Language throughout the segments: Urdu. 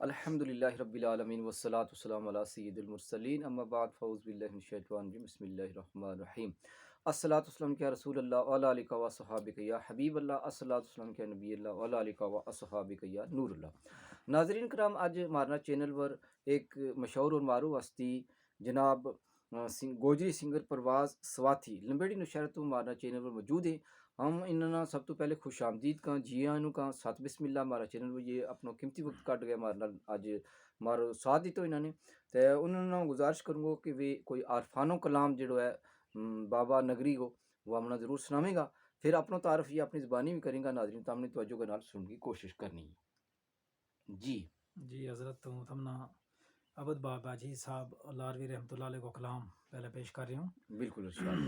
الحمد للہ رب العالمین والصلاة والسلام علی سید المرسلین اما بعد فاعوذ باللہ من الشیطان الرجیم بسم اللہ الرحمن الرحیم الصلاۃ والسلام کیا رسول اللہ وعلی آلہ و صحابہ یا حبیب اللہ الصلاۃ والسلام کیا نبی اللہ وعلی آلہ و صحابہ یا نور اللہ۔ ناظرین کرام، آج ہمارا چینل پر ایک مشہور اور معروف ہستی جناب گوجری سنگر پرواز سواتھی لمبیڑی نشہرت ہمارا چینل پر موجود ہیں۔ ہم انہوں سب تو پہلے خوش آمدید کا جی آنو کا ساتھ بسم اللہ ہمارا چینل پر یہ اپنا قیمتی وقت کٹ گیا ہمارے نال اج ہمارا ساتھ دیتا انہوں نے تو انہوں نے گزارش کروں گا کہ وہ کوئی عارفانو کلام جڑو ہے بابا نگری کو وہ ہمیں ضرور سناوے گا، پھر اپنا تعارف یہ اپنی زبانی بھی کریں گا۔ ناظرین تو ہم نے توجہ کے نال سننے کی کوشش کرنی ہے۔ جی حضرت تمنا عبد بابا جی صاحب لاروی رحمۃ اللہ علیہ کو کلام پہلے پیش کر رہی ہوں۔ بالکل ارشاد۔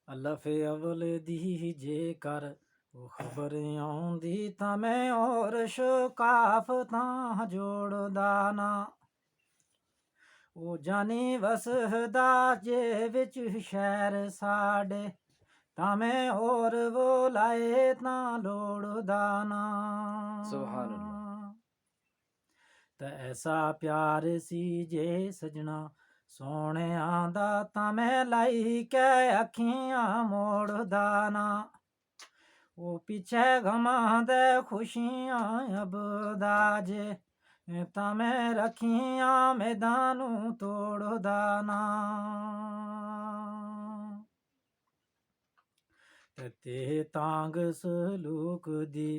الف اول دی جے کر وہ خبر آؤندی تا میں اور شکاف تاں جوڑ دانا وہ جانی وسدا جے وچ شہر ساڈے تا میں اور وہ لائے تاں لوڑ دانا سبحان اللہ۔ تے ایسا پیار سی جے سجنا سونے آندا تا میں لائی کے اکھیاں موڑ دانا وہ پیچھے غماں دے خوشیاں ابدا جے تا میں رکھیاں میدانوں توڑ دانا تے تانگ سلوک دی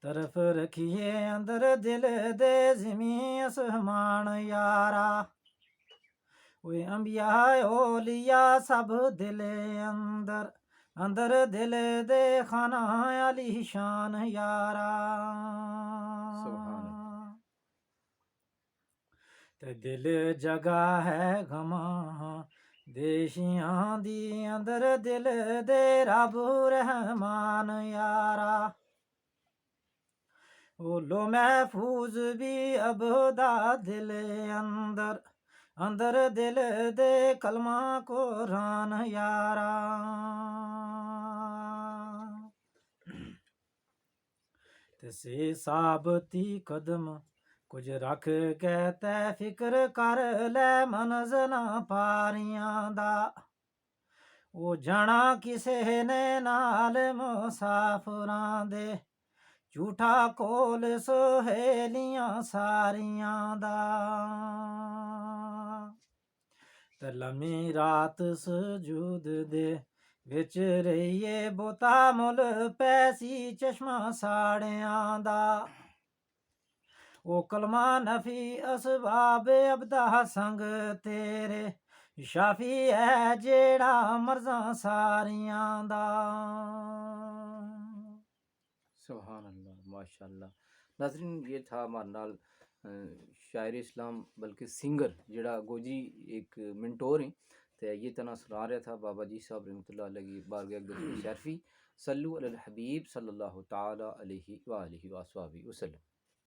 طرف رکھیے اندر دل دے زمین اسمان یارا وہ انبیاء اولیاء سب دل اندر اندر دل دے خانہ علی شان یارا سبحان اللہ۔ تے دل جگہ ہے غماں دیشیاں دی اندر دل دے رب رحمان یارا وہ لو محفوظ بھی ابدا دل اندر اندر دل دے کلمہ قرآن یارا تے سے ثابتی قدم کچھ رکھ کے تے فکر کر لے منزلاں پاریاں دا وہ جانا کسے نے نال مسافراں دے جھوٹا کول سہیلیاں ساریاں دا تے لمی رات سجود دے وچ رہیے بوتا مل پیسی چشمہ ساڑیاں دا وہ کلمہ نفی اسباب ابدا سنگ تیرے شافی ہے جیڑا مرضاں ساریاں دا۔ سبحان اللہ، ماشاء اللہ۔ ناظرین یہ تھا ہمارے نال شاعر اسلام بلکہ سنگر جڑا گوجری ایک منٹور ہیں تو یہ تنا سنا رہا تھا بابا جی صاحب رحمۃ اللہ علیہ کی بارگاہ اقدس شرفی۔ صلو علی الحبیب صلی اللہ تعالی علیہ وآلہ وصحبہ وسلم۔